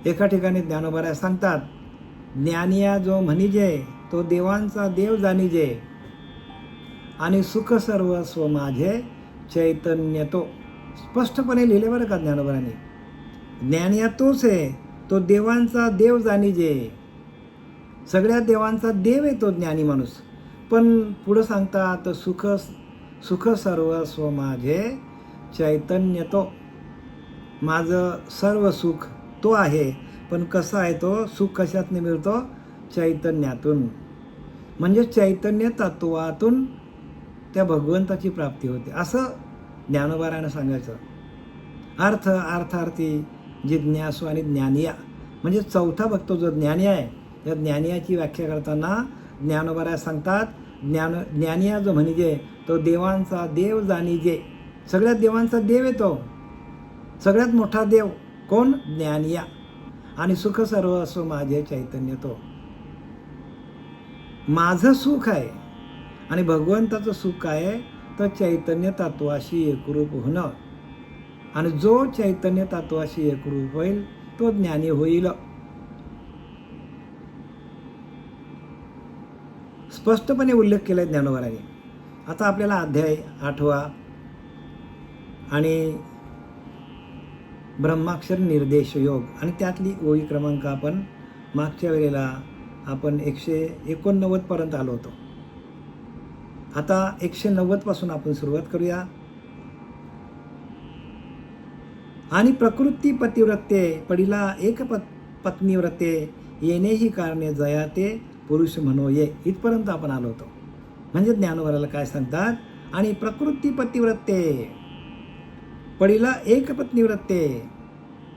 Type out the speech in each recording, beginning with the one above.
एका ठिकाणी ज्ञानोबा सांगतात, ज्ञानिया जो म्हणिजे तो देवांचा देव जाणिजे, आणि सुख सर्वस्व माझे चैतन्य तो. स्पष्टपणे लिहिले बरं का ज्ञानोबांनी. ज्ञानिया तोच आहे, तो देवांचा देव जाणिजे. सगळ्या देवांचा देव आहे तो ज्ञानी माणूस. पण पुढं सांगतात, सुख सर्वस्व माझे चैतन्य तो. माझं सर्व सुख तो आहे. पण कसं आहे तो सुख? कशातून मिळतो? चैतन्यातून. म्हणजे चैतन्य तत्वातून त्या भगवंताची प्राप्ती होते, असं ज्ञानोबारानं सांगायचं. अर्थार्थी जिज्ञासू आणि ज्ञानिया, म्हणजे चौथा भक्त जो ज्ञानी आहे, त्या ज्ञानियाची व्याख्या करताना ज्ञानोबाराय सांगतात, ज्ञानिया जो म्हणजे तो देवांचा देव जाणिजे. सगळ्यात देवांचा देव आहे तो, सगळ्यात मोठा देव कोण? ज्ञानिया. आणि सुख सर्वस्व माझे चैतन्य तो. माझं सुख आहे आणि भगवंताचं सुख काय आहे? तर चैतन्य तत्वाशी एकरूप होणं. आणि जो चैतन्य तत्वाशी एकरूप होईल तो ज्ञानी होईल. स्पष्टपणे उल्लेख केलाय ज्ञानोबारांनी. आता आपल्याला अध्याय 8 आणि ब्रह्माक्षर निर्देश योग, आणि त्यातली ओळी क्रमांक आपण मागच्या वेळेला आपण 189 पर्यंत आलो होतो. आता 190 पासून आपण सुरुवात करूया. आणि प्रकृती पतिव्रते पडिला एक पत्नी व्रते, येणेही कारणे जयाते पुरुष म्हणो ये. इथपर्यंत आपण आलो होतो. म्हणजे ज्ञानोबाला काय सांगतात? आणि प्रकृती पतिव्रते पडिला एक पत्नी व्रते.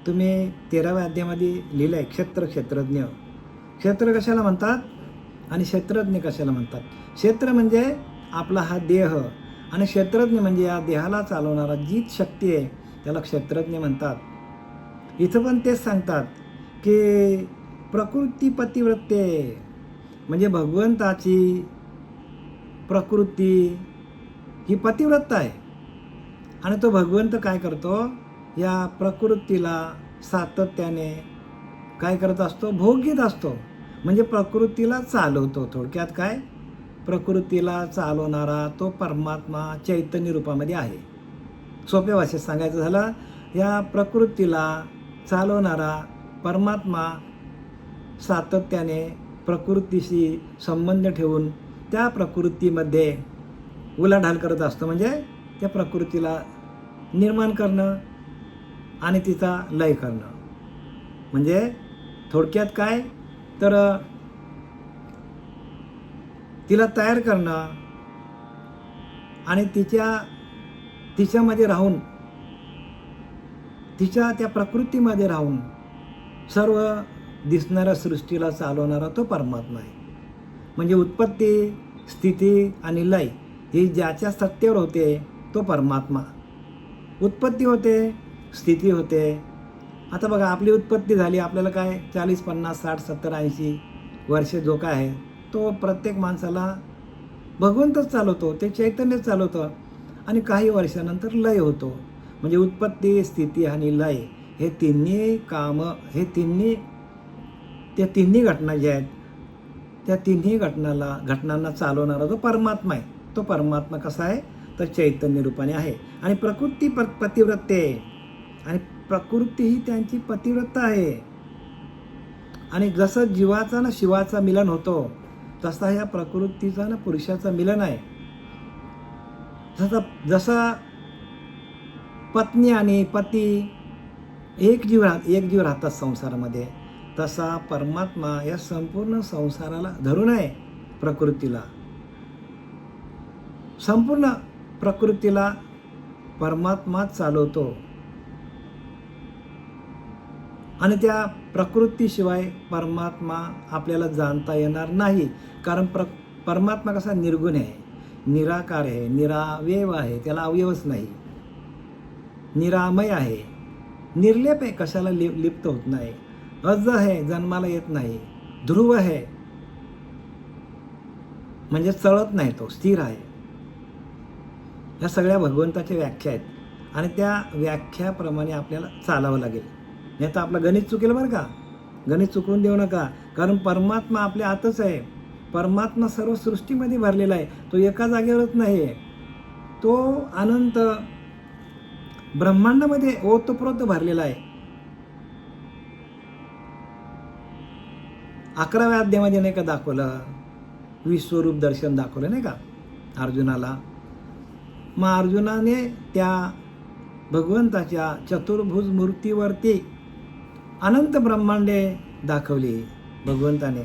तुम्ही 13व्या अध्यायामध्ये लिहिलं आहे क्षेत्रज्ञ. क्षेत्र कशाला म्हणतात आणि क्षेत्रज्ञ कशाला म्हणतात? क्षेत्र म्हणजे आपला हा देह, आणि क्षेत्रज्ञ म्हणजे या देहाला चालवणारा जी शक्ती आहे त्याला क्षेत्रज्ञ म्हणतात. इथं पण तेच सांगतात की प्रकृती पतिव्रते म्हणजे भगवंताची प्रकृती ही पतिव्रता आहे. आणि तो भगवंत काय करतो? या प्रकृतीला सातत्याने काय करत असतो? भोग घेत असतो. म्हणजे प्रकृतीला चालवतो. थोडक्यात काय? प्रकृतीला चालवणारा तो परमात्मा चैतन्य रूपामध्ये आहे. सोप्या भाषेत सांगायचं झालं, या प्रकृतीला चालवणारा परमात्मा सातत्याने प्रकृतीशी संबंध ठेवून त्या प्रकृतीमध्ये उलाढाल करत असतो. म्हणजे त्या प्रकृतीला निर्माण करणं आणि तिचा लय करणं. म्हणजे थोडक्यात काय? तर तिला तयार करणं आणि तिच्यामध्ये राहून, तिच्या त्या प्रकृतीमध्ये राहून सर्व दिसणाऱ्या सृष्टीला चालवणारा तो परमात्मा आहे. म्हणजे उत्पत्ती, स्थिती आणि लय ही ज्याच्या सत्तेवर होते तो परमात्मा. उत्पत्ती होते, स्थिती होते. आता बघा, आपली उत्पत्ती झाली, आपल्याला काय 40, 50, 60, 70, 80 वर्षे जो काय आहे तो प्रत्येक माणसाला भगवंतच चालवतो, ते चैतन्य चालवतं. आणि काही वर्षानंतर लय होतो. म्हणजे उत्पत्ती, स्थिती आणि लय हे तिन्ही कामं, त्या तिन्ही घटना ज्या आहेत त्या तिन्ही घटनांना चालवणारा जो परमात्मा आहे, तो परमात्मा कसा आहे? तर चैतन्य रूपाने आहे. आणि प्रकृती पतिव्रते, आणि प्रकृती ही त्यांची पतिव्रता आहे. आणि जसं जीवाचा ना शिवाचा मिलन होतो, तसा ह्या प्रकृतीचा ना पुरुषाचा मिलन आहे. जसा पत्नी आणि पती एक जीव राहतात संसारामध्ये, तसा परमात्मा या संपूर्ण संसाराला धरून आहे. प्रकृतीला, संपूर्ण प्रकृतीला परमात्मा चालवतो. आणि त्या प्रकृतीशिवाय परमात्मा आपल्याला जाणता येणार नाही. कारण परमात्मा कसा निर्गुण आहे, निराकार आहे, निरावयव आहे, त्याला अवयवच नाही. निरामय आहे, निर्लेप आहे, कशाला लिप्त होत नाही. अज आहे, जन्माला येत नाही. ध्रुव आहे म्हणजे चळत नाही, तो स्थिर आहे. या सगळ्या भगवंताच्या व्याख्या आहेत आणि त्या व्याख्याप्रमाणे आपल्याला चालावं लागेल. नाही तर आपलं गणित चुकेल बरं का. गणित चुकवून देऊ नका, कारण परमात्मा आपल्या आतच आहे. परमात्मा सर्व सृष्टीमध्ये भरलेला आहे. तो एका जागेवरच नाही आहे, तो अनंत ब्रह्मांडामध्ये ओतप्रोत भरलेला आहे. 11व्या अध्यायामध्ये नाही का दाखवलं, विश्वरूप दर्शन दाखवलं नाही का अर्जुनाला. मग अर्जुनाने त्या भगवंताच्या चतुर्भुज मूर्तीवरती अनंत ब्रह्मांडे दाखवली. भगवंताने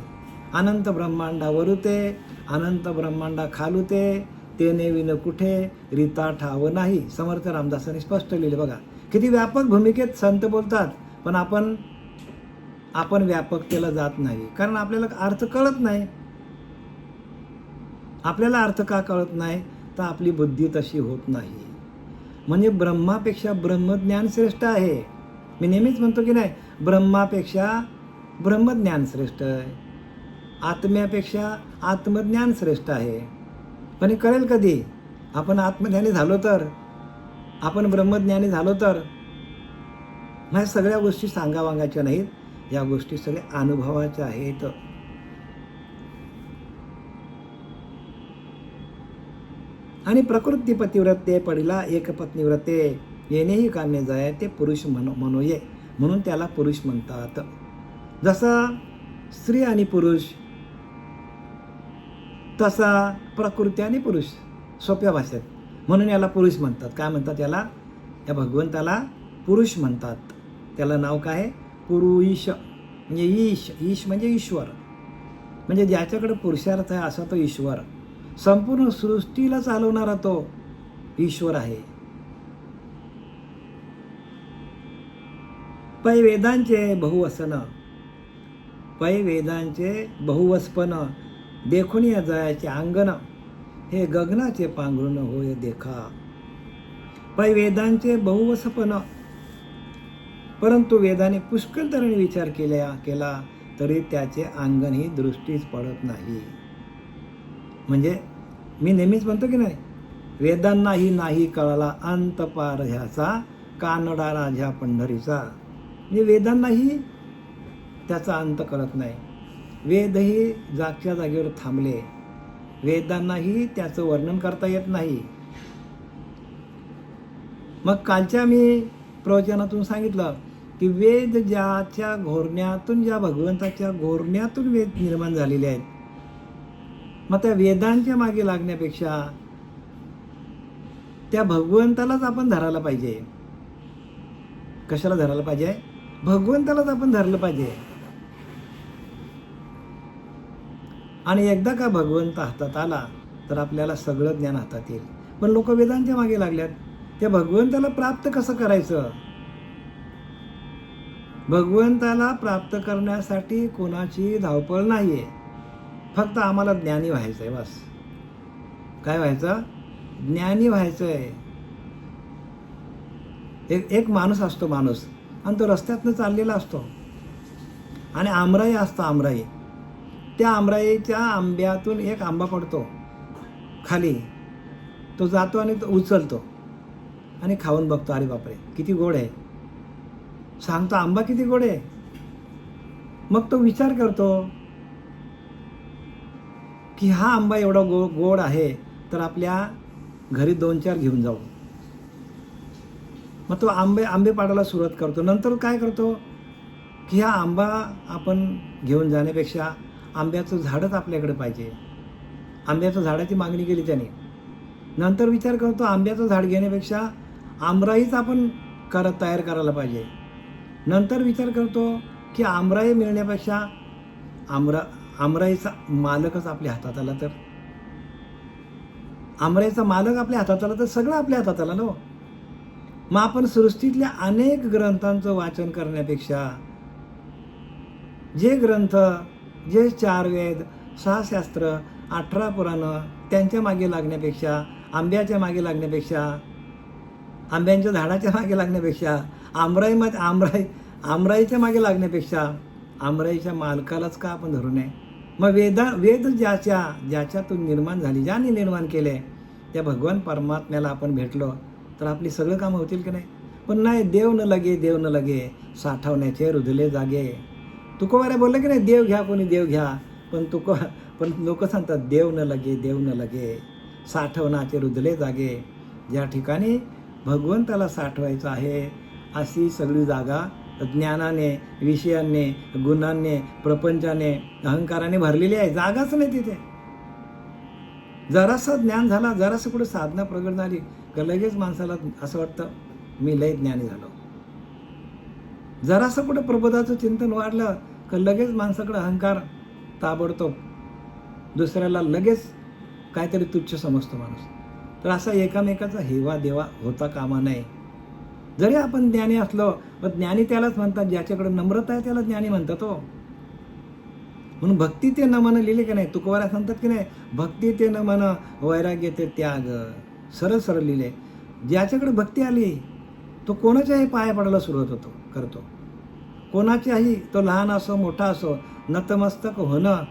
अनंत ब्रह्मांडावरू ते अनंत ब्रह्मांडा खालू ते ने विन कुठे रीता ठाव नाही. समर्थ रामदासांनी स्पष्ट लिहिले बघा. किती व्यापक भूमिकेत संत बोलतात, पण आपण व्यापकतेला जात नाही, कारण आपल्याला अर्थ कळत नाही. आपल्याला अर्थ का कळत नाही, तर आपली बुद्धी तशी होत नाही. म्हणजे ब्रह्मापेक्षा ब्रह्मज्ञान श्रेष्ठ आहे. मी नेहमीच म्हणतो की नाही, ब्रह्मापेक्षा ब्रह्मज्ञान श्रेष्ठ आहे, आत्म्यापेक्षा आत्मज्ञान श्रेष्ठ आहे. पण हे कळेल कधी? आपण आत्मज्ञानी झालो तर, आपण ब्रह्मज्ञानी झालो तर. ह्या सगळ्या गोष्टी सांगावांगाच्या नाहीत, या गोष्टी सगळ्या अनुभवाच्या आहेत. आणि प्रकृती पतिव्रते पडिला एक पत्नीव्रते येणेही काम्य जाय ते पुरुष मनोये, म्हणून त्याला पुरुष म्हणतात. जसा स्त्री आणि पुरुष, तसा प्रकृती आणि पुरुष, सोप्या भाषेत. म्हणून याला पुरुष म्हणतात. काय म्हणतात याला? या भगवंताला पुरुष म्हणतात. त्याला नाव काय आहे? पुरुष. म्हणजे ईश म्हणजे ईश्वर, म्हणजे ज्याच्याकडे पुरुषार्थ आहे असा तो ईश्वर. संपूर्ण सृष्टीला चालवणारा तो ईश्वर आहे. पै वेदांचे बहुवसन, पै वेदांचे बहुवसपन देखून या जायाचे अंगण, हे गगनाचे पांघरून होय देखा. पै वेदांचे बहुवसपन, परंतु वेदाने पुष्कळ तऱ्हेने विचार केला तरी त्याचे अंगणही दृष्टीस पडत नाही. म्हणजे मी नेहमीच म्हणतो की नाही, वेदांनाही नाही कळला अंत पार ह्याचा, कानडा राजा पंढरीचा. म्हणजे वेदांनाही त्याचा अंत कळत नाही. वेदही जागच्या जागेवर थांबले, वेदांनाही त्याचं वर्णन करता येत नाही. मग कालच्या मी प्रवचनातून सांगितलं की वेद ज्याच्या घोरण्यातून, ज्या भगवंताच्या घोरण्यातून वेद निर्माण झालेले आहेत, मग त्या वेदांच्या मागे लागण्यापेक्षा त्या भगवंतालाच आपण धरायला पाहिजे. कशाला धरायला पाहिजे? भगवंतालाच आपण धरलं पाहिजे. आणि एकदा का भगवंत हातात आला तर आपल्याला सगळं ज्ञान हातात येईल. पण लोक वेदांच्या मागे लागल्यात. त्या भगवंताला प्राप्त कसं करायचं? भगवंताला प्राप्त करण्यासाठी कोणाची धावपळ नाहीये, फक्त आम्हाला ज्ञानी व्हायचं आहे बस. काय व्हायचं? ज्ञानी व्हायचं आहे. एक माणूस असतो, माणूस, आणि तो रस्त्यातनं चाललेला असतो, आणि आमराई असतो, आमराई. त्या आमराईच्या आंब्यातून एक आंबा पडतो खाली, तो जातो आणि तो उचलतो आणि खाऊन बघतो, अरे बापरे किती गोड आहे. सांगतो आंबा किती गोड आहे. मग तो विचार करतो की हा आंबा एवढा गोड आहे तर आपल्या घरी 2-4 घेऊन जाऊ. मग तो आंबे पाडायला सुरुवात करतो. नंतर काय करतो की हा आंबा आपण घेऊन जाण्यापेक्षा आंब्याचं झाडच आपल्याकडे पाहिजे. आंब्याच्या झाडाची मागणी केली त्याने. नंतर विचार करतो आंब्याचं झाड घेण्यापेक्षा आमराईच आपण तयार करायला पाहिजे. नंतर विचार करतो की आमराई मिळण्यापेक्षा आमराईचा मालकच आपल्या हातात आला तर, आमराईचा मालक आपल्या हातात आला तर सगळं आपल्या हातात आलं ना. मग आपण सृष्टीतल्या अनेक ग्रंथांचं वाचन करण्यापेक्षा जे ग्रंथ, जे 4 वेद, 6 शास्त्र, 18 पुराणं, त्यांच्या मागे लागण्यापेक्षा, आंब्याच्या मागे लागण्यापेक्षा, आंब्यांच्या झाडाच्या मागे लागण्यापेक्षा, आमराईच्या मागे लागण्यापेक्षा आमराईच्या मालकालाच का आपण धरू नये? मग वेद ज्याच्यातून निर्माण झाली, ज्याने निर्माण केले, त्या भगवान परमात्म्याला आपण भेटलो तर आपली सगळं कामं होतील की नाही? पण नाही, देव न लगे साठवण्याचे रुजले जागे. तुकोबारे बोलले की नाही, देव घ्या कोणी देव घ्या, पण लोक सांगतात देव न लगे साठवण्याचे रुजले जागे. ज्या ठिकाणी भगवंताला साठवायचं आहे अशी सगळी जागा ज्ञानाने, विषयांनी, गुणांनी, प्रपंचाने, अहंकाराने भरलेली आहे. जागाच नाही तिथे. जरासं ज्ञान झाला, जरासं कुठे साधना प्रगट झाली का लगेच माणसाला असं वाटतं मी लय ज्ञानी झालो. जरासं कुठे प्रबोधाचं चिंतन वाढलं का लगेच माणसाकडे अहंकार ताबडतोब, दुसऱ्याला लगेच काहीतरी तुच्छ समजतो माणूस. तर असा एकामेकाचा हेवा देवा होता कामा नये. जरी आपण ज्ञानी असलो, पण ज्ञानी त्यालाच म्हणतात ज्याच्याकडे नम्रता आहे, त्याला ज्ञानी म्हणतात हो. म्हणून भक्ती ते न मन लिहिले की नाही, तुकोबारा सांगतात की नाही, भक्ती ते न मन वैराग्य ते त्याग. सरळ सरळ लिहिले. ज्याच्याकडे भक्ती आली तो कोणाच्याही पाया पडायला सुरुवात करतो. कोणाच्याही, तो लहान असो मोठा असो, नतमस्तक होणं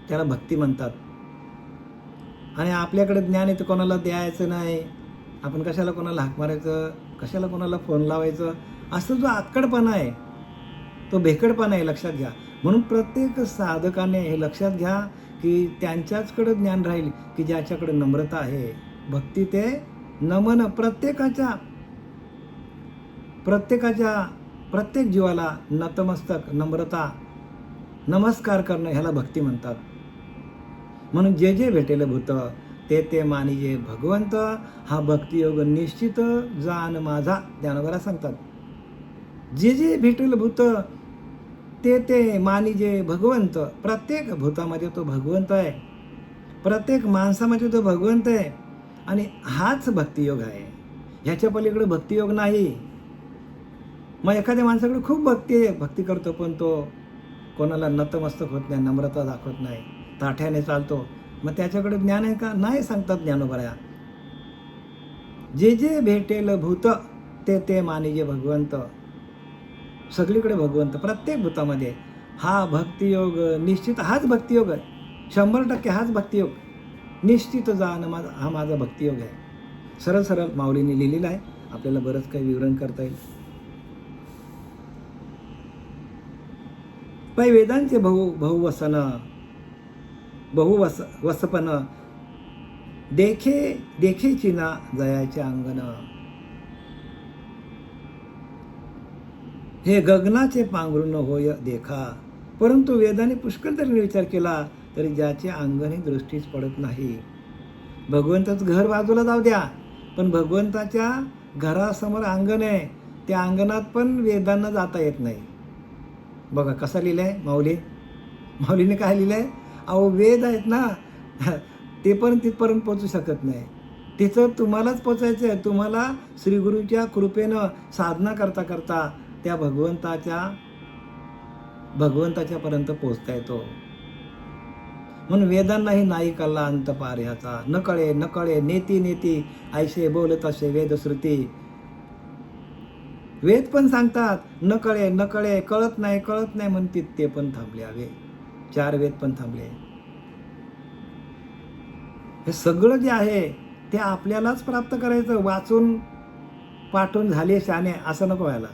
त्याला भक्ती म्हणतात. आणि आपल्याकडे ज्ञान आहे तर कोणाला द्यायचं नाही, आपण कशाला कोणाला हाक मारायचं, कशाला कोणाला फोन लावायचं, असं जो आक्कडपणा आहे तो भेकडपणा आहे, लक्षात घ्या. म्हणून प्रत्येक साधकाने हे लक्षात घ्या की त्यांच्याचकडे ज्ञान राहील की ज्याच्याकडे नम्रता आहे. भक्ती ते नमन, प्रत्येक जीवाला नतमस्तक, नम्रता, नमस्कार करणं ह्याला भक्ती म्हणतात. म्हणून जे जे भेटेल भूत ते मानिजे भगवंत, हा भक्तियोग निश्चित जाण माझा. ज्ञानोबा सांगतात जे जे भेटेल भूत ते मानिजे भगवंत. प्रत्येक भूतामध्ये तो भगवंत आहे, प्रत्येक माणसामध्ये तो भगवंत आहे. आणि हाच भक्तियोग आहे, ह्याच्या पलीकडे भक्तियोग नाही. मग एखाद्या माणसाकडे खूप भक्ती करतो, पण तो कोणाला नतमस्तक होत नाही, नम्रता दाखवत नाही, ताठ्याने चालतो, मग त्याच्याकडे ज्ञान आहे का? नाही, सांगतात ज्ञानोबा. जे जे भेटेल भूत ते मानिजे भगवंत. सगळीकडे भगवंत, प्रत्येक भूतामध्ये. हा भक्तियोग निश्चित, हाच भक्तियोग आहे, 100% हाच भक्तियोग. निश्चित जाण माझा, हा माझा भक्तियोग आहे. सरळ सरळ माऊलीने लिहिलेला आहे, आपल्याला बरंच काही विवरण करता येईल. पै वेदांचे बहुवसपन देखे चिना जयाचे अंगण. हे गगनाचे पांघरून होय देखा. परंतु वेदाने पुष्कळ तरी विचार केला तरी ज्याचे अंगणी दृष्टीच पडत नाही. भगवंताचं घर बाजूला जाऊ द्या, पण भगवंताच्या घरासमोर अंगण आहे, त्या अंगणात पण वेदांना जाता येत नाही. बघा कसं लिहिलंय माऊलीने काय लिहिलंय. अहो वेद आहेत ना, ते पण तिथपर्यंत पोचू शकत नाही. तिथं तुम्हालाच पोचायचं आहे. तुम्हाला श्रीगुरूच्या कृपेनं साधना करता करता त्या भगवंताच्या पर्यंत पोचता येतो. म्हणून वेदांनाही नाही कळला अंत पार ह्याचा. न कळे नेती ऐसे बोलत असे वेदश्रुती. वेद पण सांगतात न कळे, कळत नाही म्हणतील, ते पण थांबले. हवे 4 वेद पण थांबले. हे सगळं जे आहे ते आपल्यालाच प्राप्त करायचं. वाचून पाठून झाले शहाणे असं नको व्हायला.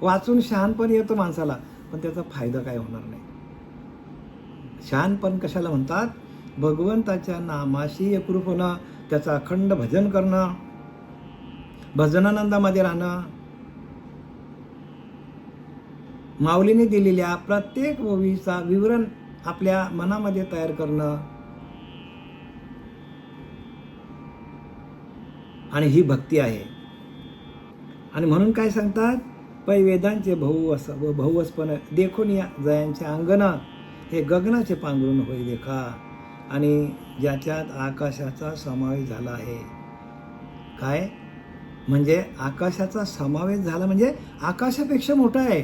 वाचून शहाणपण येतो माणसाला, पण त्याचा फायदा काय होणार नाही. शहाणपण कशाला म्हणतात? भगवंताच्या नामाशी एकरूप होणं, त्याचं अखंड भजन करणं, भजनानंदामध्ये राहणं, माऊलीने दिलेल्या प्रत्येक ओवीचा विवरण आपल्या मनामध्ये तयार करणं, आणि ही भक्ती आहे. आणि म्हणून काय सांगतात? पै वेदांचे बहुवसपण देखून या जयांचे अंगण, हे गगनाचे पांघरून होई देखा. आणि ज्याच्यात आकाशाचा समावेश झाला आहे. काय म्हणजे आकाशाचा समावेश झाला म्हणजे आकाशापेक्षा मोठा आहे.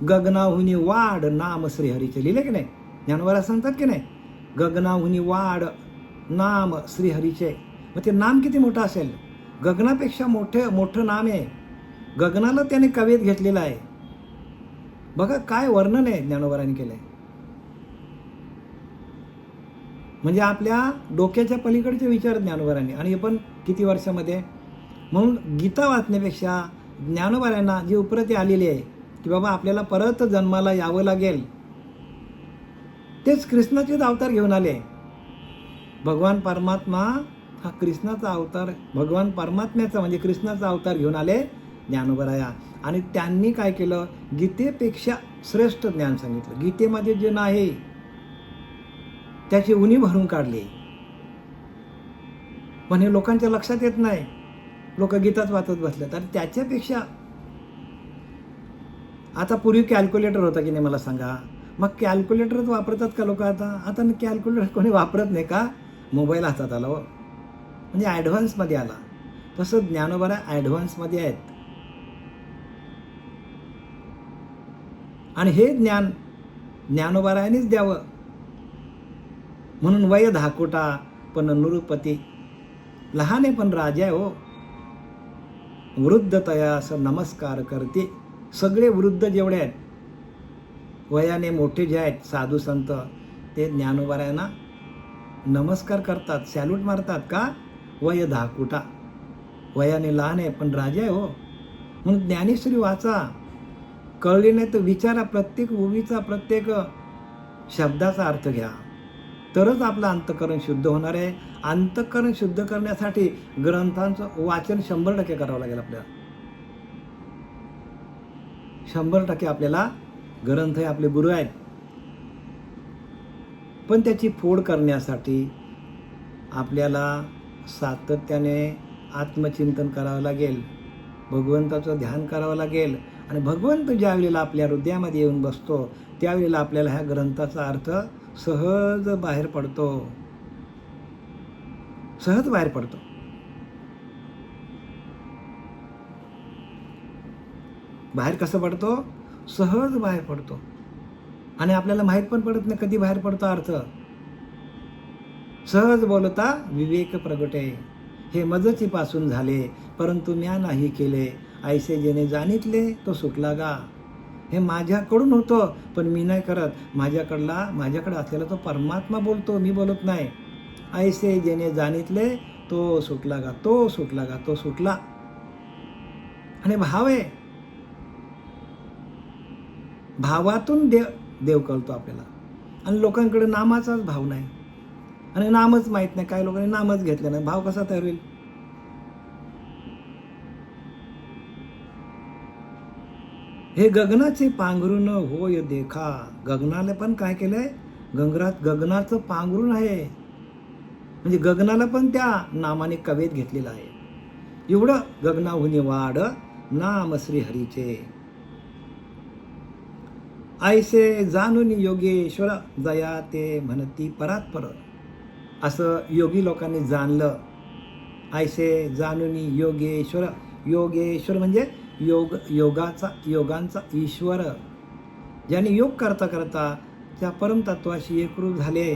गगनाहुनी वाढ नाम श्रीहरीचे लिहिले की नाही? ज्ञानोबा सांगतात की नाही, गगनाहुनी वाढ नाम श्रीहरीचे. मग ते नाम किती मोठं असेल? गगनापेक्षा मोठं नाम आहे. गगनाला त्याने कवेत घेतलेलं आहे. बघा काय वर्णन आहे ज्ञानोबारांनी केलंय. म्हणजे आपल्या डोक्याच्या पलीकडचे विचार ज्ञानोबारांनी. आणि हे पण किती वर्षामध्ये? म्हणून गीता वाचण्यापेक्षा ज्ञानोबाऱ्यांना जी उपरती आलेली आहे की बाबा आपल्याला परत जन्माला यावं लागेल, तेच कृष्णाचेच अवतार घेऊन आले. भगवान परमात्मा हा कृष्णाचा अवतार, भगवान परमात्म्याचा म्हणजे कृष्णाचा अवतार घेऊन आले ज्ञानोबराया. आणि त्यांनी काय केलं, गीतेपेक्षा श्रेष्ठ ज्ञान सांगितलं. गीतेमध्ये जे नाही त्याची उणी भरून काढली. पण हे लोकांच्या लक्षात येत नाही, लोक गीताच वाचत बसले. तर त्याच्यापेक्षा आता पूर्वी कॅल्क्युलेटर होता की नाही मला सांगा, मग कॅल्क्युलेटरच वापरतात का लोक? आता कॅल्क्युलेटर कोणी वापरत नाही का? मोबाईल हातात आला हो, म्हणजे ॲडव्हान्समध्ये आला. तसं ज्ञानोबा ॲडव्हान्समध्ये आहेत. आणि हे ज्ञान ज्ञानोबारायांनीच द्यावं. म्हणून वय 10 कोटा पण नृपती, लहान आहे पण राजा आहे हो. वृद्ध तयास नमस्कार करते. सगळे वृद्ध जेवढे आहेत, वयाने मोठे जे आहेत साधू संत, ते ज्ञानोबारायांना नमस्कार करतात, सॅल्यूट मारतात. का? वय 10 कोटा, वयाने लहान आहे पण राजा आहे हो. म्हणून ज्ञानेश्वरी वाचा, कळली नाही तर विचारा, प्रत्येक ओवीचा प्रत्येक शब्दाचा अर्थ घ्या, तरच आपलं अंतःकरण शुद्ध होणार आहे. अंतःकरण शुद्ध करण्यासाठी ग्रंथांचं वाचन 100% करावं लागेल आपल्याला. 100% आपल्याला ग्रंथ हे आपले गुरु आहेत. पण त्याची फोड करण्यासाठी आपल्याला सातत्याने आत्मचिंतन करावं लागेल, भगवंताचं ध्यान करावं लागेल. आणि भगवंत ज्या वेळेला आपल्या हृदयामध्ये येऊन बसतो, त्यावेळेला आपल्याला ह्या ग्रंथाचा अर्थ सहज बाहेर पडतो, सहज बाहेर पडतो. बाहेर कसं पडतो? सहज बाहेर पडतो. आणि आपल्याला माहीत पण पडत नाही कधी बाहेर पडतो अर्थ. सहज बोलता विवेक प्रगटे, हे मजची पासून झाले परंतु म्या नाही केले, ऐसे जेणे जाणितले तो सुटला गा. हे माझ्याकडून होतं पण मी नाही करत, माझ्याकडे असलेला तो परमात्मा बोलतो, मी बोलत नाही. ऐसे जेणे जाणितले तो सुटला गा, तो सुटला गा, तो सुटला. आणि भाव आहे, भावातून देव कळतो आपल्याला. आणि लोकांकडे नामाचाच भाव नाही, आणि नामच माहीत नाही. काही लोकांनी नामच घेतलं नाही, भाव कसा तयार होईल? हे गगनाचे पांघरून होय देखा. गगनाला पण काय केलंय? गगनाचं पांघरून आहे, म्हणजे गगनाला पण त्या नामाने कवेत घेतलेलं आहे. एवढं गगनाहुनी वाढ नाम श्री हरीचे. ऐसे जाणून योगेश्वर जया ते म्हणती परात्पर. असं योगी लोकांनी जाणलं. ऐसे जाणून योगेश्वर, योगेश्वर म्हणजे योगांचा ईश्वर. ज्याने योग करता करता त्या परमतत्वाशी एकरूप झाले.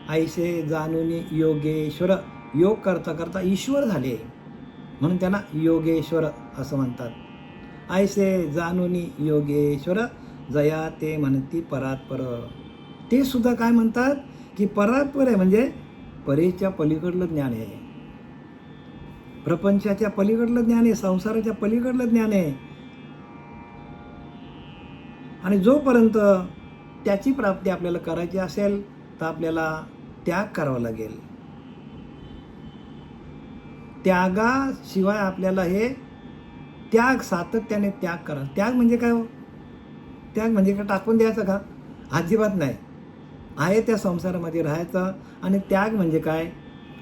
ऐसे जाणून योगेश्वर, योग करता करता ईश्वर झाले, म्हणून त्यांना योगेश्वर असं म्हणतात. ऐसे जाणून योगेश्वर जया ते म्हणती परात्पर. ते सुद्धा काय म्हणतात की परात्पर आहे, म्हणजे परेच्या पलीकडलं ज्ञान आहे, प्रपंचाच्या पलीकडलं ज्ञान आहे, संसाराच्या पलीकडलं ज्ञान आहे. आणि जोपर्यंत त्याची प्राप्ती आपल्याला करायची असेल तर आपल्याला त्याग करावा लागेल. त्यागाशिवाय आपल्याला हे त्याग, सातत्याने त्याग करा. त्याग म्हणजे काय हो? त्याग म्हणजे काय टाकून द्यायचं का? अजिबात नाही. आहे त्या संसारामध्ये राहायचं. आणि त्याग म्हणजे काय?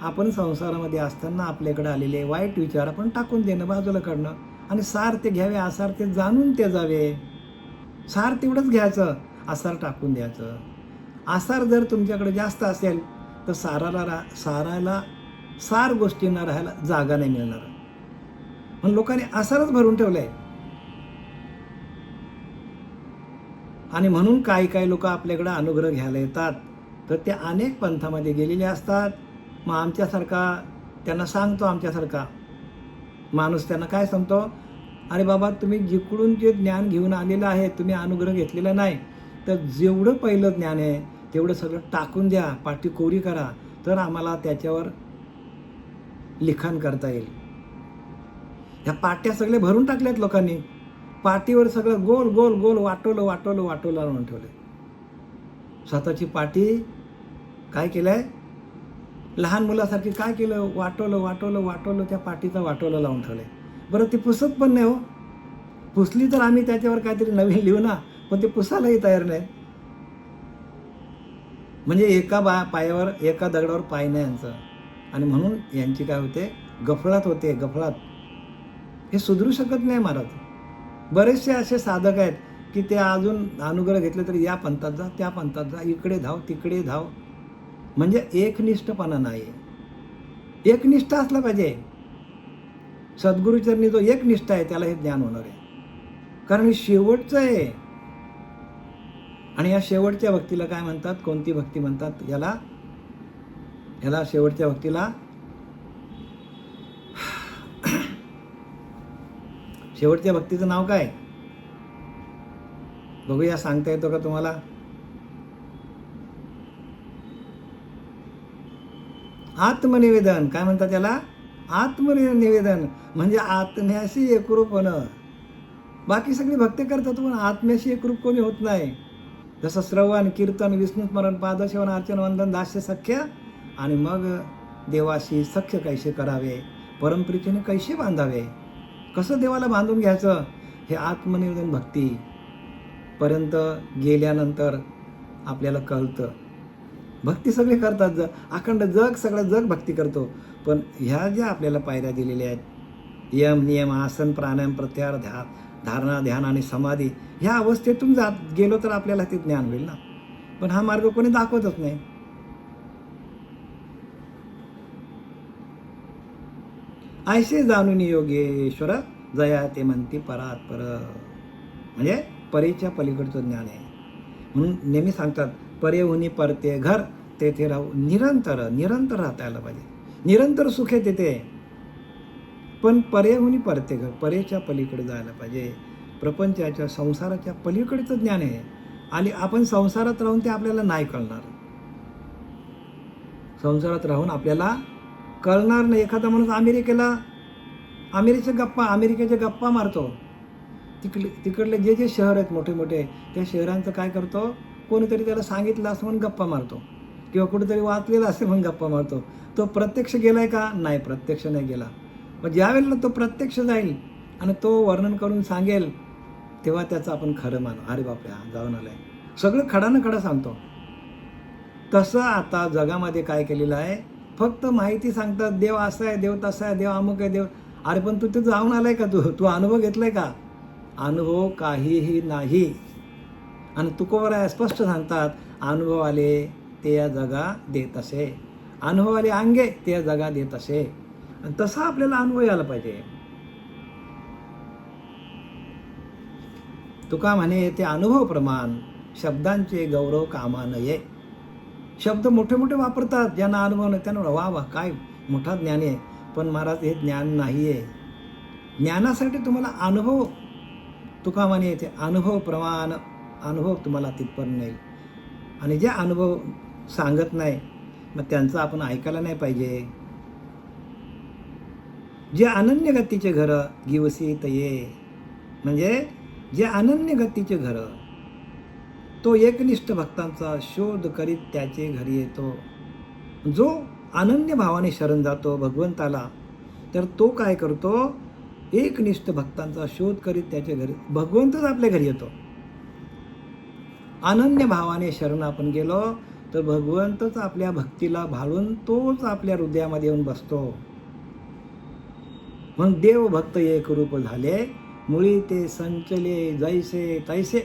आपण संसारामध्ये असताना आपल्याकडे आलेले वाईट विचार आपण टाकून देणं, बाजूला काढणं, आणि सार ते घ्यावे, आसार ते जाणून ते जावे. सार तेवढंच घ्यायचं, आसार टाकून द्यायचं. आसार जर तुमच्याकडे जास्त असेल तर साराला सार गोष्टींना राहायला जागा नाही मिळणार. पण लोकांनी आसारच भरून ठेवलंय. आणि म्हणून काही लोक आपल्याकडे अनुग्रह घ्यायला येतात तर ते अनेक पंथामध्ये गेलेले असतात. मग आमच्यासारखा त्यांना सांगतो, आमच्यासारखा माणूस त्यांना काय सांगतो, अरे बाबा तुम्ही जिकडून जे ज्ञान घेऊन आलेलं आहे, तुम्ही अनुग्रह घेतलेला नाही, तर जेवढं पहिलं ज्ञान आहे तेवढं सगळं टाकून द्या, पाठी कोरी करा, तर आम्हाला त्याच्यावर लिखाण करता येईल. ह्या पाट्या सगळे भरून टाकल्यात लोकांनी. पाटीवर सगळं गोल गोल गोल वाटोलं लावून ठेवले. स्वतःची पाटी काय केलंय, लहान मुलासारखी काय केलं, वाटोलं त्या पाटीचा वाटोलं लावून ठेवलंय. बरं ती पुसत पण नाही हो. पुसली तर आम्ही त्याच्यावर काहीतरी नवीन लिहू ना, पण ते पुसायलाही तयार नाही. म्हणजे एका पायावर एका दगडावर पाय नाही यांचं. आणि म्हणून यांची काय होते, गफळत होते, गफळत. हे सुधरू शकत नाही महाराज. बरेचसे असे साधक आहेत की ते अजून अनुग्रह घेतले तरी या पंथात जा, त्या पंथात जा, इकडे धाव तिकडे धाव. म्हणजे एकनिष्ठपणा नाही. एकनिष्ठ असला पाहिजे. सद्गुरुचरणी जो एकनिष्ठ आहे त्याला हे ज्ञान होणार आहे, कारण हे शेवटचं आहे. आणि या शेवटच्या भक्तीला काय म्हणतात, कोणती भक्ती म्हणतात, याला शेवटच्या भक्तीला शेवटच्या भक्तीचं नाव काय बघूया, सांगता येतो का तुम्हाला? आत्मनिवेदन. काय म्हणतात त्याला? आत्मनिवेदन. म्हणजे आत्म्याशी एकरूप होणं. बाकी सगळी भक्ती करतात पण आत्म्याशी एकरूप कोणी होत नाही. जसं श्रवण, कीर्तन, विष्णुस्मरण, पादसेवन, अर्चन, वंदन, दास्य, सख्य, आणि मग देवाशी सख्य कैसे करावे, परमप्रीतीने कैसे बांधावे, कसं देवाला बांधून घ्यायचं, हे आत्मनिवेदन भक्ती पर्यंत गेल्यानंतर आपल्याला कळतं. भक्ती सगळे करतात, अखंड सगळं जग भक्ती करतो. पण ह्या ज्या आपल्याला पायऱ्या दिलेल्या आहेत, यम, नियम, आसन, प्राणायाम, प्रत्याहार, धारणा, ध्यान आणि समाधी, ह्या अवस्थेतून गेलो तर आपल्याला ते ज्ञान होईल ना. पण हा मार्ग कोणी दाखवतच नाही. ऐसे जाणून योगेश्वर जया ते म्हणती परात पर. म्हणजे परेच्या पलीकडचं ज्ञान आहे. म्हणून नेहमी सांगतात, परेहुनी परते घर तेथे राहू. निरंतर राहता यायला पाहिजे. निरंतर सुख आहे तेथे, पण परेहुनी परते घर, परेच्या पलीकडे जायला पाहिजे. प्रपंचाच्या, संसाराच्या पलीकडचं ज्ञान आहे. आणि आपण संसारात राहून ते आपल्याला नाही कळणार. संसारात राहून आपल्याला कळणार नाही. एखादा माणूस अमेरिकेच्या गप्पा मारतो. तिकडले जे शहर आहेत मोठे मोठे, त्या शहरांचं काय करतो, कोणीतरी त्याला सांगितलं असं म्हणून गप्पा मारतो, किंवा कुठेतरी वाचलेलं असे म्हणून गप्पा मारतो. तो प्रत्यक्ष गेलाय का? नाही, प्रत्यक्ष नाही गेला. मग ज्या वेळेला तो प्रत्यक्ष जाईल आणि तो वर्णन करून सांगेल, तेव्हा त्याचं आपण खरं मानू. अरे बापरे, हा जाऊन आलाय, सगळं खडानं खडा सांगतो. तसं आता जगामध्ये काय केलेलं आहे, फक्त माहिती सांगतात, देव असा आहे, देव तसा आहे, देव अमुक आहे, देव. अरे पण तू तिथं जाऊन आलाय का? तू अनुभव घेतलाय का? अनुभव काहीही नाही. आणि तुकोबराय स्पष्ट सांगतात, अनुभव आले ते या जगा देत असे, अनुभव आले अंगे ते या जगा देत असे. आणि तसा आपल्याला अनुभव यायला पाहिजे. तुका म्हणे ते अनुभव प्रमाण, शब्दांचे गौरव कामा नये. शब्द मोठे मोठे वापरतात, ज्यांना अनुभव नाही त्यांना वा काय मोठा ज्ञानी आहे. पण महाराज, हे ज्ञान नाही आहे. ज्ञानासाठी तुम्हाला अनुभव, तुका म्हणे ते अनुभव प्रमाण, अनुभव तुम्हाला तिथपर्यंत नेईल. आणि जे अनुभव सांगत नाही, मग त्यांचं आपण ऐकायला नाही पाहिजे. जे अनन्य गतीचे घर गिवसी तये, म्हणजे जे अनन्य गतीचे घर, तो एकनिष्ठ भक्तांचा शोध करीत त्याचे घरी येतो. जो अनन्य भावाने शरण जातो भगवंताला, तर तो काय करतो, एकनिष्ठ भक्तांचा शोध करीत त्याच्या घरी, भगवंतच आपल्या घरी येतो. अनन्य भावाने शरण आपण गेलो तर भगवंतच आपल्या भक्तीला भाळून तोच आपल्या हृदयामध्ये येऊन बसतो. म्हणून देव भक्त एक रूप झाले, मुळी ते संचले जैसे तैसे.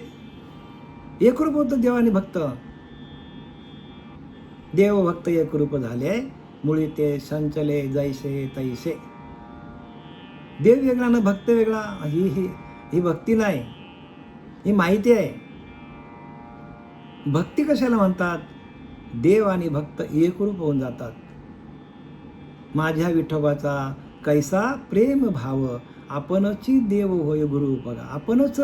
एक रूप होतं देव आणि भक्त. देव भक्त एक रूप झाले, मुळी ते संचले जैसे तैसे. देव वेगळा ना भक्त वेगळा, ही भक्ती नाही, ही माहिती आहे. भक्ती कशाला म्हणतात? देव आणि भक्त एकरूप होऊन जातात. माझ्या विठोबाचा कैसा प्रेम भाव, आपणची देव होय गुरु. बघा, आपणच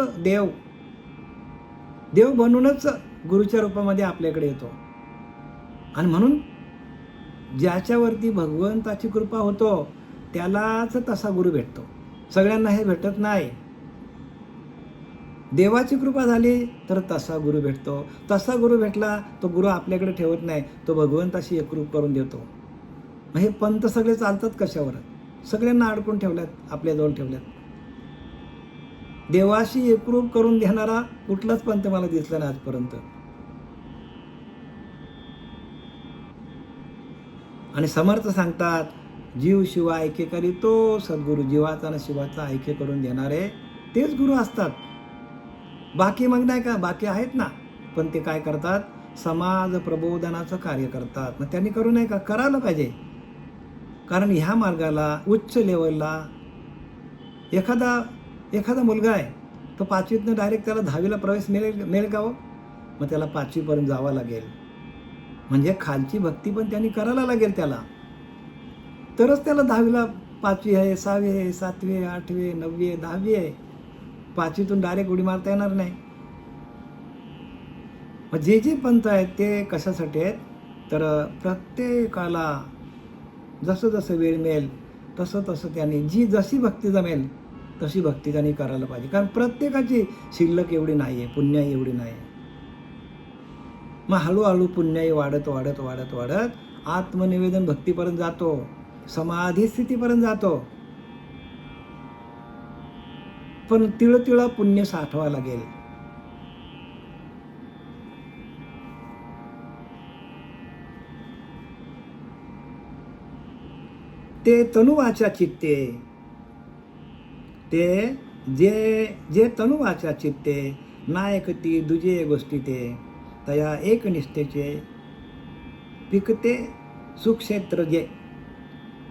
देव बनूनच गुरुच्या रूपामध्ये आपल्याकडे येतो. आणि म्हणून ज्याच्यावरती भगवंताची कृपा होतो त्यालाच तसा गुरु भेटतो. सगळ्यांना हे भेटत नाही. देवाची कृपा झाली तर तसा गुरु भेटतो. तसा गुरु भेटला तो गुरु आपल्याकडे ठेवत नाही, तो भगवंताशी एकरूप करून देतो. मग हे पंथ सगळे चालतात कशावर? सगळ्यांना अडकून ठेवल्यात, आपल्याजवळ ठेवल्यात. देवाशी एकरूप करून देणारा कुठलाच पंथ मला दिसला नाही आजपर्यंत. आणि समर्थ सांगतात, जीव शिवा ऐके करीतो सद्गुरू. जीवाचा आणि शिवाचा ऐके करून देणारे तेच गुरु असतात. बाकी मग नाही का, बाकी आहेत ना, पण ते काय करतात? समाज प्रबोधनाचं कार्य करतात. मग त्यांनी करू नये का? करायला पाहिजे. कारण ह्या मार्गाला उच्च लेवलला एखादा मुलगा आहे, तो 5वीतनं डायरेक्ट त्याला 10वीला प्रवेश मिळेल का हो? मग त्याला 5वीपर्यंत जावं लागेल. म्हणजे खालची भक्ती पण त्यांनी करायला लागेल त्याला, तरच त्याला 10वीला 5वी आहे, 6वी आहे, 7वी आहे, 8वी आहे, 9वी आहे, 10वी आहे. 5वीतून डायरेक्ट उडी मारता येणार नाही. मग जे जे पंथ आहेत ते कशासाठी आहेत? तर प्रत्येकाला जसं जसं वेळ मिळेल तसं तसं त्यांनी जशी भक्ती जमेल तशी भक्ती त्यांनी करायला पाहिजे. कारण प्रत्येकाची शिल्लक एवढी नाही आहे, पुण्याई एवढी नाही आहे. मग हळूहळू पुण्याई वाढत वाढत वाढत वाढत आत्मनिवेदन भक्तीपर्यंत जातो, समाधी स्थितीपर्यंत जातो. पण तिळतिळ पुण्य साठवा लागेल. ते तनुवाच्या चित्ते, ते जे तनुवाच्या चित्ते नायकती दुजे गोष्टी ते तया एकनिष्ठेचे पिकते सुक्षेत्र जे.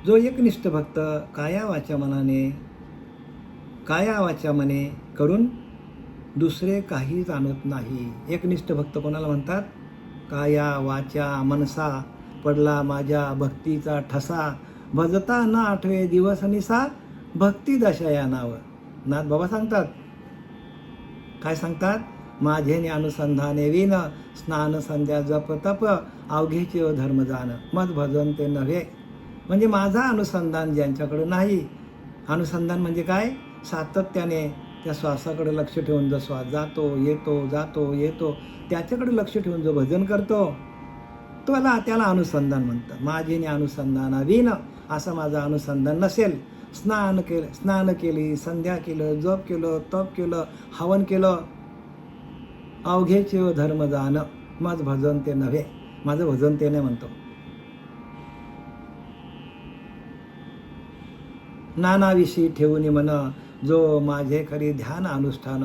जो एकनिष्ठ भक्त काया वाचा मने करून दुसरे काही जाणत नाही. एकनिष्ठ भक्त कोणाला म्हणतात? काया वाचा मनसा पडला माझ्या भक्तीचा ठसा, भजता न आठवे दिवस निसा भक्ती दशा या नाव. नाथ बाबा सांगतात, काय सांगतात? माझे अनुसंधाने विन स्नान संध्या जप तप अवघेचे धर्म जाण मत भजन ते नव्हे. म्हणजे माझा अनुसंधान ज्यांच्याकडे नाही, अनुसंधान म्हणजे काय? सातत्याने त्या श्वासाकडे लक्ष ठेवून जो श्वास जातो येतो त्याच्याकडे लक्ष ठेवून जो भजन करतो त्याला अनुसंधान म्हणतात. माझे अनुसंधाना विन असं माझं अनुसंधान नसेल, स्नान केली, संध्या केलं, जप केलं, तप केलं, हवन केलं, अवघेचे धर्म जाण मज भजन ते नव्हे. माझं भजन ते नाही म्हणतो. नानाविषयी ठेवून मन जो माझे खरी ध्यान अनुष्ठान,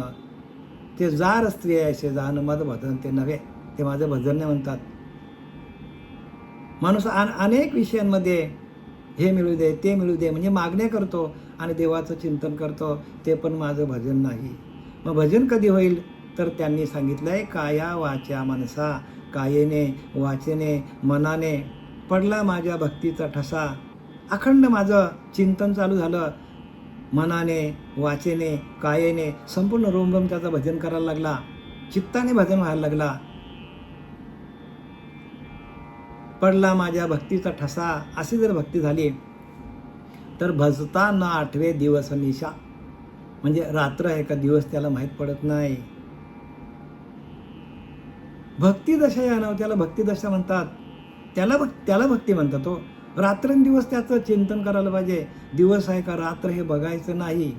ते जार स्त्री ऐसे जाण मज भजन ते नव्हे. ते माझं भजन नाही म्हणतात. माणूस अनेक विषयांमध्ये हे मिळू दे ते मिळू दे म्हणजे मागण्या करतो आणि देवाचं चिंतन करतो, ते पण माझं भजन नाही. मग भजन कधी होईल? तर त्यांनी सांगितलंय, काया वाचा मनसा, कायेने वाचेने मनाने पडला माझ्या भक्तीचा ठसा. अखंड माझं चिंतन चालू झालं, मनाने वाचेने कायेने संपूर्ण रोमरोम त्याचं भजन करायला लागला, चित्ताने भजन व्हायला लागला. पडला माझ्या भक्तीचा ठसा, अशी जर भक्ती झाली तर भजता न आठवे दिवस निशा. म्हणजे रात्र आहे का दिवस त्याला माहीत पडत नाही. भक्ती दशा या नाव, त्याला भक्ती दशा म्हणतात. त्याला भक्ती म्हणतात. तो रात्रंदिवस त्याचं चिंतन करायला पाहिजे. दिवस आहे का रात्र हे बघायचं नाही.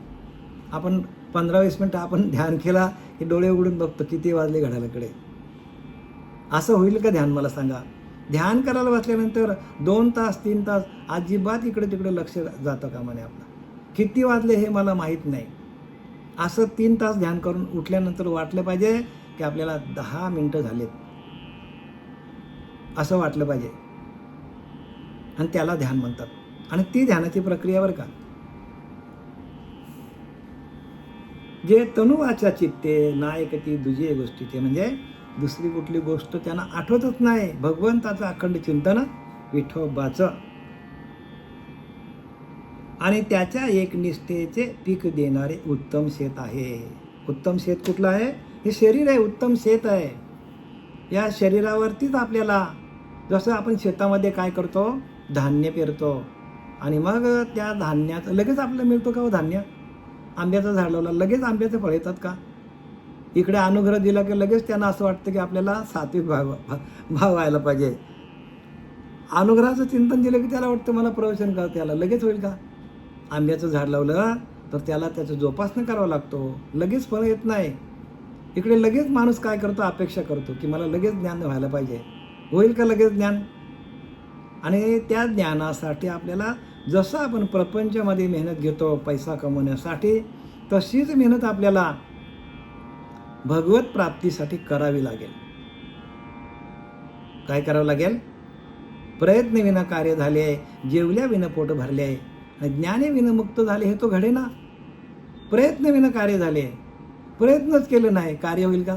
आपण 15-20 मिनिटं आपण ध्यान केला की डोळे उघडून बघतो किती वाजले घड्याळाकडे. असं होईल का ध्यान? मला सांगा. ध्यान करायला बसल्यानंतर 2 तास 3 तास अजिबात इकडे तिकडे लक्ष जातं कामा नये. आपलं किती वाजले हे मला माहीत नाही. असं 3 तास ध्यान करून उठल्यानंतर वाटलं पाहिजे की आपल्याला 10 मिनिटं झालेत, असं वाटलं पाहिजे. आणि त्याला ध्यान म्हणतात. आणि ती ध्यानाची प्रक्रिया बरं का. जे तनुवाच्या चित्ते नायकती दुजे गोष्टी ते, म्हणजे दुसरी कुठली गोष्ट त्यांना आठवतच नाही. भगवंताचं अखंड चिंतन विठोबाचं आणि त्याच्या एकनिष्ठेचे पीक देणारे उत्तम शेत आहे. उत्तम शेत कुठलं आहे? हे शरीर आहे, उत्तम शेत आहे. या शरीरावरतीच आपल्याला, जसं आपण शेतामध्ये काय करतो, धान्य पेरतो आणि मग त्या धान्यात लगेच आपल्याला मिळतो का हो धान्य? आंब्याचं झाड लावलं, लगेच आंब्याचे फळ येतात का? इकडे अनुग्रह दिला की लगेच त्यांना असं वाटतं की आपल्याला सात्विक भाव व्हायला पाहिजे. अनुग्रहाचं चिंतन दिलं की त्याला वाटतं मला प्रवचन कर, त्याला लगेच होईल का? आंब्याचं झाड लावलं तर त्याला त्याचं जोपासना करावं लागतो, लगेच फळ येत नाही. इकडे लगेच माणूस काय करतो, अपेक्षा करतो की मला लगेच ज्ञान व्हायला पाहिजे. होईल का लगेच ज्ञान? आणि त्या ज्ञानासाठी आपल्याला जसं आपण प्रपंचामध्ये मेहनत घेतो पैसा कमवण्यासाठी, तशीच मेहनत आपल्याला भगवत प्राप्तीसाठी करावी लागेल. काय करावं लागेल? प्रयत्न विना कार्य झाले, जेवल्या विना पोट भरले, आणि ज्ञाने विना मुक्त झाले, हे तो घडे ना. प्रयत्न विना कार्य झाले, प्रयत्नच केले नाही, कार्य होईल का?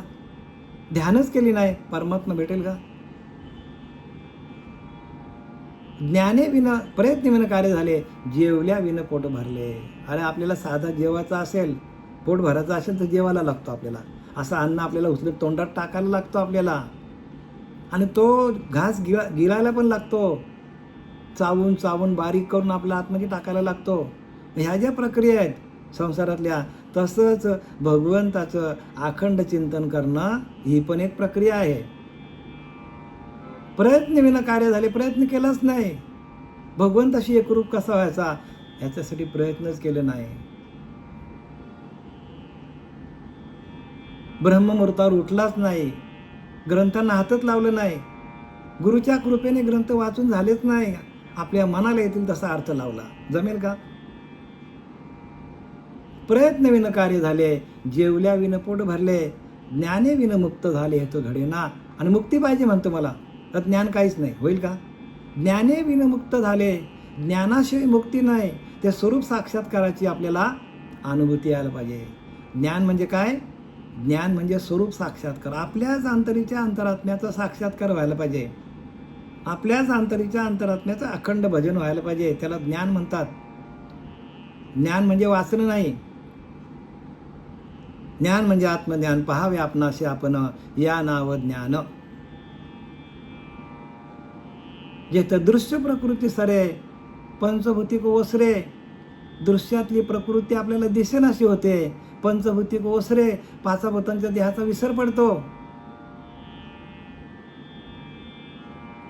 ध्यानच केली नाही, परमात्मा भेटेल का? ज्ञाने विना प्रयत्न विना कार्य झाले, जेवल्या विना पोट भरले. अरे आपल्याला साधा जेवायचा असेल, पोट भरायचं असेल तर जेवायला लागतो आपल्याला. असं अन्न आपल्याला उचलून तोंडात टाकायला लागतो आपल्याला, आणि तो घास गिळायला पण लागतो. चावून चावून बारीक करून आपल्या आतमध्ये टाकायला लागतो. ह्या ज्या प्रक्रिया आहेत संसारातल्या, तसंच भगवंताचं अखंड चिंतन करणं ही पण एक प्रक्रिया आहे. प्रयत्न विना कार्य झाले, प्रयत्न केलाच नाही. भगवंताशी एकरूप कसा व्हायचा याच्यासाठी प्रयत्नच केले नाही. ब्रह्ममुहूर्तावर उठलाच नाही, ग्रंथांना हातच लावलं नाही, गुरुच्या कृपेने ग्रंथ वाचून झालेच नाही, आपल्या मनाला येतील तसा अर्थ लावला, जमेल का? प्रयत्न विना कार्य झाले, जेवल्या विना पोट भरले, ज्ञाने विना मुक्त झाले, हे तो घडे ना. आणि मुक्ती पाहिजे म्हणतो मला, तर ज्ञान काहीच नाही, होईल का? ज्ञाने विना मुक्त झाले, ज्ञानाशिवाय मुक्ती नाही. ते स्वरूप साक्षात्काराची आपल्याला अनुभूती यायला पाहिजे. ज्ञान म्हणजे काय? ज्ञान म्हणजे स्वरूप साक्षात्कार, आपल्याच अंतरीच्या अंतरात्म्याचा साक्षात्कार व्हायला पाहिजे. आपल्याच अंतरीच्या अंतरात्म्याचं अखंड भजन व्हायला पाहिजे, त्याला ज्ञान म्हणतात. ज्ञान म्हणजे वाचन नाही, ज्ञान म्हणजे आत्मज्ञान. पहावे आपणाशी आपण, या नाव ज्ञान. जेथे दृश्य प्रकृती सरे, पंचभूतिक ओसरे. दृश्यातली प्रकृती आपल्याला दिसेनाशी होते, पंचभूतिक ओसरे, पाचा भूतांच्या देहाचा विसर पडतो.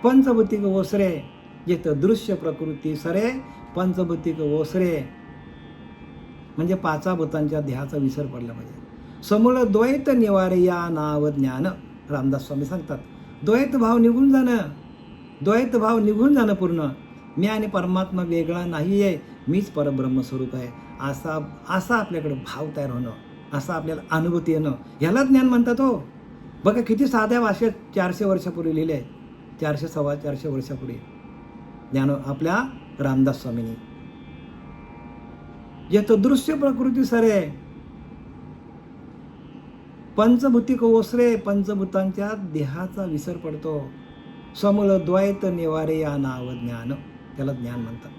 पंचभूतिक ओसरे, जिथं दृश्य प्रकृती सरे, पंचभूतिक ओसरे, म्हणजे पाचा भूतांच्या देहाचा विसर पडला पाहिजे. समूळ द्वैत निवारे, या नाव ज्ञान. रामदास स्वामी सांगतात, द्वैत भाव निघून जाणं, द्वैत भाव निघून जाणं पूर्ण. मी आणि परमात्मा वेगळा नाही आहे, मीच परब्रह्म स्वरूप आहे, असा आपल्याकडे भाव तयार होणं, असा आपल्याला अनुभूती येणं, ह्याला ज्ञान म्हणतात. हो बघा किती साध्या भाषेत 400 वर्षापूर्वी लिहिले, 400-450 वर्षापूर्वी ज्ञान आपल्या रामदास स्वामींनी. जेथं दृश्य प्रकृती सरे, पंचभूतिक ओसरे, पंचभूतांच्या देहाचा विसर पडतो. समूळ द्वैत निवारे, या नाव ज्ञान, त्याला ज्ञान म्हणतात.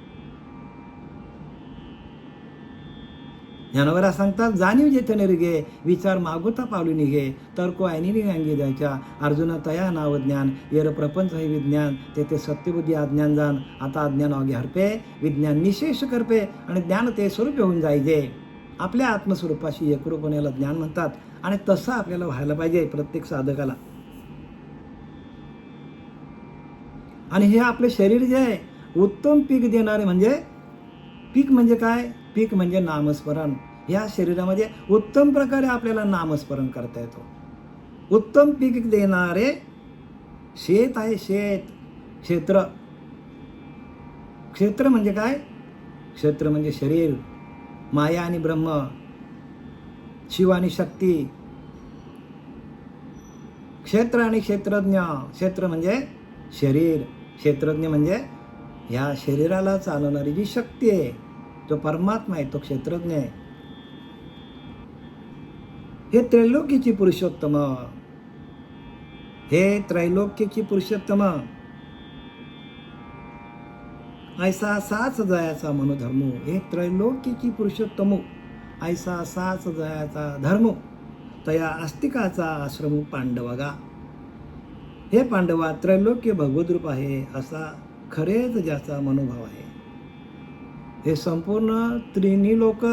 ज्ञानवरा सांगतात, जाणीव जेथे निरगे, विचार मागुता पावली निघे, तर्को ऐनिनी अंगी द्यायच्या, अर्जुन तया नाव ज्ञान, येर प्रपंच हे विज्ञान, तेथे सत्यबुद्धी अज्ञान जाण, आता अज्ञान अगे हरपे, विज्ञान निशेष करपे, आणि ज्ञान ते स्वरूप होऊन जायचे. आपल्या आत्मस्वरूपाशी एकरूप होण्याला ज्ञान म्हणतात, आणि तसं आपल्याला व्हायला पाहिजे प्रत्येक साधकाला. आणि हे आपले शरीर जे आहे उत्तम पीक देणारे, म्हणजे पीक म्हणजे काय? पीक म्हणजे नामस्मरण. या शरीरामध्ये उत्तम प्रकारे आपल्याला नामस्मरण करता येतो. उत्तम पीक देणारे शेत आहे, शेत, क्षेत्र. क्षेत्र म्हणजे काय? क्षेत्र म्हणजे शरीर, माया आणि ब्रह्म, शिव आणि शक्ती. क्षेत्र आणि क्षेत्रज्ञ. क्षेत्र म्हणजे शरीर, क्षेत्रज्ञ म्हणजे ह्या शरीराला चालवणारी जी शक्ती आहे, जो परमात्मा आहे, तो क्षेत्रज्ञ आहे. हे त्रैलोक्याची पुरुषोत्तम, हे त्रैलोक्याची पुरुषोत्तम, ऐसा साच जयाचा मनोधर्मो. हे त्रैलोक्याची पुरुषोत्तम, ऐसा साच जयाचा धर्म, तया आस्तिकाचा आश्रम पांडवगा. हे पांडवा, त्रैलोक्य भगवद्रूप आहे, असा खरेच ज्याचा मनोभाव आहे. हे संपूर्ण त्रिनी लोक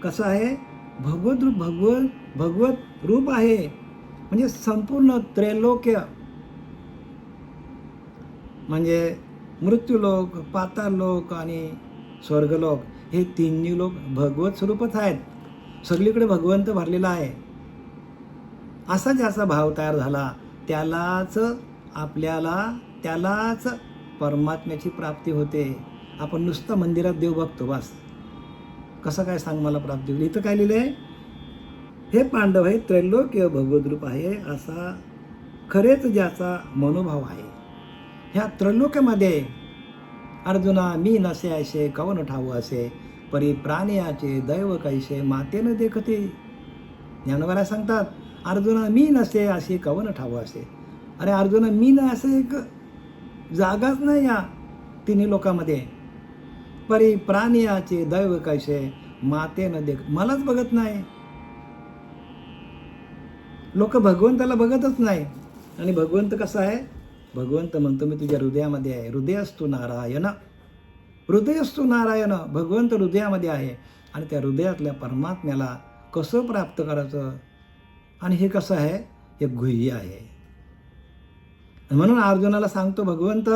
कसं आहे, भगवत रूप आहे. म्हणजे संपूर्ण त्रैलोक्य, म्हणजे मृत्यूलोक, पाताळलोक आणि स्वर्गलोक, हे तिन्ही लोक भगवत स्वरूपच आहेत. सगळीकडे भगवंत भरलेला आहे. असा ज्याचा भाव तयार झाला त्यालाच परमात्म्याची प्राप्ती होते. आपण नुसतं मंदिरात देव बघतो बस. कसं काय सांग मला प्राप्ती होईल? इथं काय लिहिलं आहे, हे पांडव हे त्रैलोक्य भगवत रूप आहे, असा खरेच ज्याचा मनोभाव आहे. ह्या त्रैलोक्यामध्ये अर्जुना मी नसे ऐसे कवन ठाऊ असे, परी प्राणियाचे दैव कैसे मातेनं देखते. ज्ञानोबा सांगतात, अर्जुना मी नसे असे कवन ठाऊ असे. अरे अर्जुना, मी नाही असं एक जागाच नाही या तिन्ही लोकांमध्ये. परी प्राणियाचे दैव कैसे मातेनं देख, मलाच बघत नाही. लोक भगवंताला बघतच नाही. आणि भगवंत कसा आहे? भगवंत म्हणतो मी तुझ्या हृदयामध्ये आहे. हृदयस्तु नारायण, हृदयस्तु नारायण. भगवंत हृदयामध्ये आहे. आणि त्या हृदयातल्या परमात्म्याला कसं प्राप्त करायचं? आणि हे कसं आहे? हे गुह्य आहे. म्हणून अर्जुनाला सांगतो भगवंत,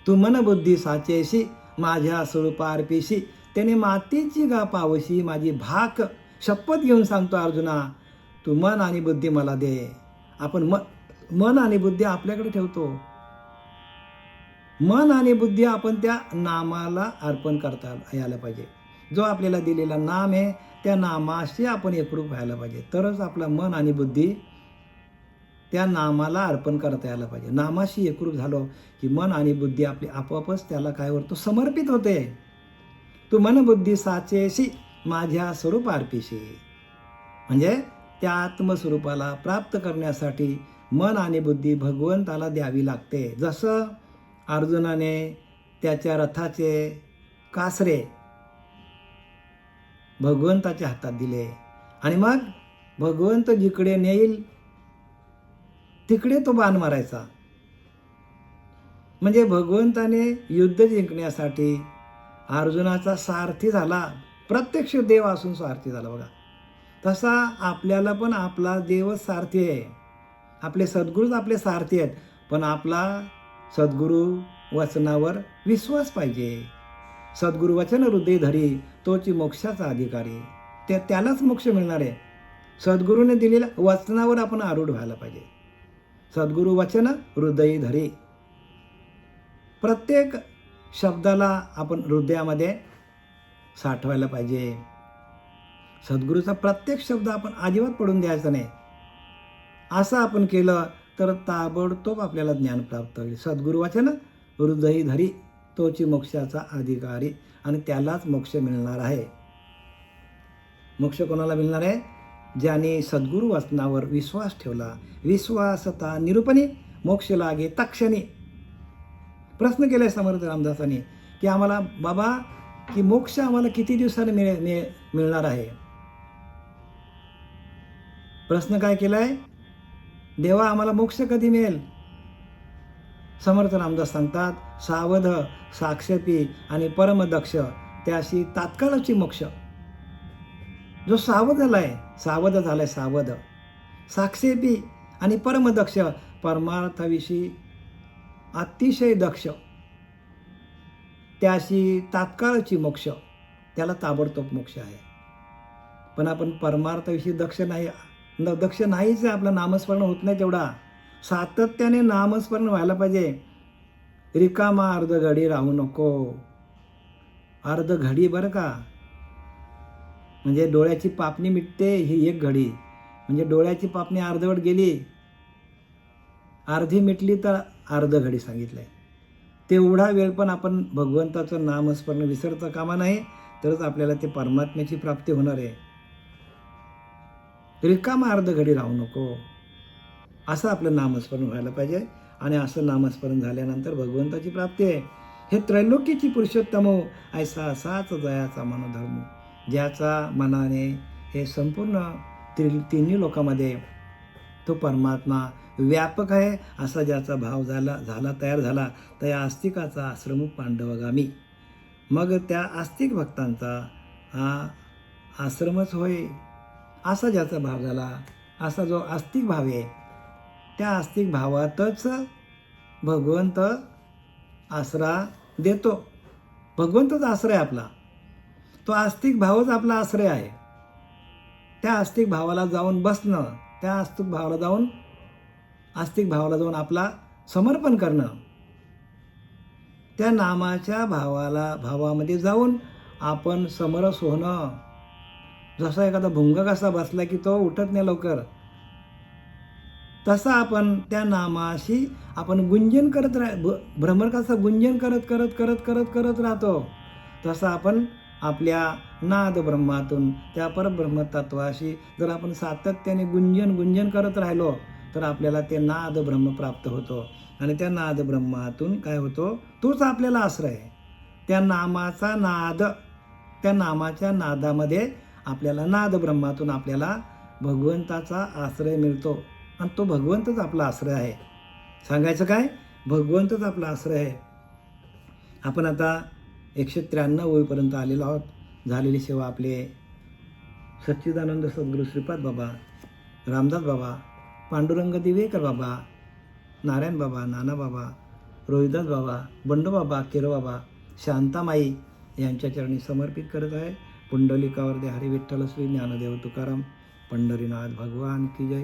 तू मन बुद्धी साचेशी माझ्या स्वरूपार्पिशी, त्याने मातेची गा पावशी माझी भाक. शपथ घेऊन सांगतो अर्जुना, तू मन आणि बुद्धी मला दे. आपण मन आणि बुद्धी आपल्याकडे ठेवतो. मन आणि बुद्धी आपण त्या नामाला अर्पण करता यायला पाहिजे. जो आपल्याला दिलेला नाम आहे त्या नामाशी आपण एकरूप व्हायला पाहिजे. तरच आपला मन आणि बुद्धी त्या नामाला अर्पण करता यायला पाहिजे. नामाशी एकरूप झालो की मन आणि बुद्धी आपली आपोआपच त्याला काय होतो? समर्पित होते. तू मन बुद्धी साचेशी माझ्या स्वरूपार्पिशी, म्हणजे त्या आत्मस्वरूपाला प्राप्त करण्यासाठी मन आणि बुद्धी भगवंताला द्यावी लागते. जसं अर्जुनाने त्याच्या रथाचे कासरे भगवंताच्या हातात दिले आणि मग भगवंत जिकडे नेईल तिकडे तो बाण मारायचा. म्हणजे भगवंताने युद्ध जिंकण्यासाठी अर्जुनाचा सारथी झाला. प्रत्यक्ष देव असून सारथी झाला बघा. तसा आपल्याला पण आपला देवच सारथी आहे. आपले सद्गुरूच आपले सारथी आहेत. पण आपला सद्गुरू वचनावर विश्वास पाहिजे. सद्गुरू वचन हृदय धरी तोची मोक्षाचा अधिकारी. त्यालाच मोक्ष मिळणार आहे. सद्गुरूने दिलेल्या वचनावर आपण आरूढ व्हायला पाहिजे. सद्गुरू वचन हृदय धरी. प्रत्येक शब्दाला आपण हृदयामध्ये साठवायला पाहिजे. सद्गुरूचा प्रत्येक शब्द आपण अजिबात पडून द्यायचा नाही. असं आपण केलं तर ताबडतोब आपल्याला ज्ञान प्राप्त होईल. सद्गुरू वचन हृदय धरी तोची मोक्षाचा अधिकारी. आणि त्यालाच मोक्ष मिळणार आहे. मोक्ष कोणाला मिळणार आहे? ज्याने सद्गुरू वचनावर विश्वास ठेवला. विश्वासता निरूपणी मोक्ष लागे तक्षणी. प्रश्न केलाय समर्थ रामदासांनी की आम्हाला बाबा की मोक्ष आम्हाला किती दिवसाने मिळणार आहे? प्रश्न काय केलाय? देवा आम्हाला मोक्ष कधी मिळेल? समर्थ रामदास सांगतात, सावध साक्षेपी आणि परमदक्ष त्याशी तात्काळची मोक्ष. जो सावध झालाय साक्षेपी आणि परमदक्ष, परमार्थाविषयी अतिशय दक्ष, त्याशी तात्काळची मोक्ष, त्याला ताबडतोब मोक्ष आहे. पण आपण परमार्थाविषयी दक्ष नाहीच आहे. आपलं नामस्मरण होत नाही तेवढा. सातत्याने नामस्मरण व्हायला पाहिजे. रिकामा अर्ध घडी राहू नको. अर्ध घडी बरं का, म्हणजे डोळ्याची पापणी मिटते ही एक घडी. म्हणजे डोळ्याची पापणी अर्धवट गेली, अर्धी मिटली तर अर्ध घडी सांगितलंय. तेवढा वेळ पण आपण भगवंताचं नामस्मरण विसरता कामा नाही, तरच आपल्याला ते परमात्म्याची प्राप्ती होणार आहे. रिकामा अर्ध घडी राहू नको, असं आपलं नामस्मरण व्हायला पाहिजे. आणि असं नामस्मरण झाल्यानंतर भगवंताची प्राप्ती आहे. हे त्रैलोकीची पुरुषोत्तमो ऐसा असाच दयाचा मनोधर्म. ज्याचा मनाने हे संपूर्ण तिन्ही लोकांमध्ये तो परमात्मा व्यापक आहे, असा ज्याचा भाव तयार झाला तर या आस्तिकाचा आश्रम पांडवगामी. मग त्या आस्तिक भक्तांचा हा आश्रमच होय, असा ज्याचा भाव झाला, असा जो आस्तिक भाव आहे, त्या आस्तिक भावातच भगवंत आसरा देतो. भगवंतच आश्रय आपला, तो आस्तिक भावच आपला आश्रय आहे. त्या आस्तिक भावाला जाऊन बसणं, त्या आस्तिक भावाला जाऊन आपला समर्पण करणं, त्या नामाच्या भावामध्ये जाऊन आपण समरस होणं. जसा एखादा भुंग कसा बसला की तो उठत नाही लवकर, तसा आपण त्या नामाशी आपण गुंजन करत भ्रमर कसं गुंजन करत करत करत करत करत राहतो, तसं आपण आपल्या नाद ब्रह्मातून त्या परब्रह्मतत्वाशी जर आपण सातत्याने गुंजन करत राहिलो तर आपल्याला ते नाद ब्रह्म प्राप्त होतो. आणि त्या नाद ब्रह्मातून काय होतो, तोच आपल्याला आश्रय आहे. त्या नामाचा नाद, त्या नामाच्या नादामध्ये आपल्याला नाद ब्रह्मातून आपल्याला भगवंताचा आश्रय मिळतो. आणि तो भगवंतच आपला आश्रय आहे. सांगायचं काय, भगवंतच आपला आश्रय आहे. आपण आता 193 ओळीपर्यंत आलेलो आहोत. झालेली सेवा आपले सच्चिदानंद सद्गुरू श्रीपाद बाबा, रामदास बाबा, पांडुरंग दिवेकर बाबा, नारायण बाबा, नाना बाबा, रोहिदास बाबा, बंडू बाबा, केरो बाबा, शांतामाई यांच्या चरणी समर्पित करत आहे. पुंडलिकावर दे हरी विठ्ठल श्री ज्ञानदेव तुकाराम पंढरीनाथ भगवान की जय.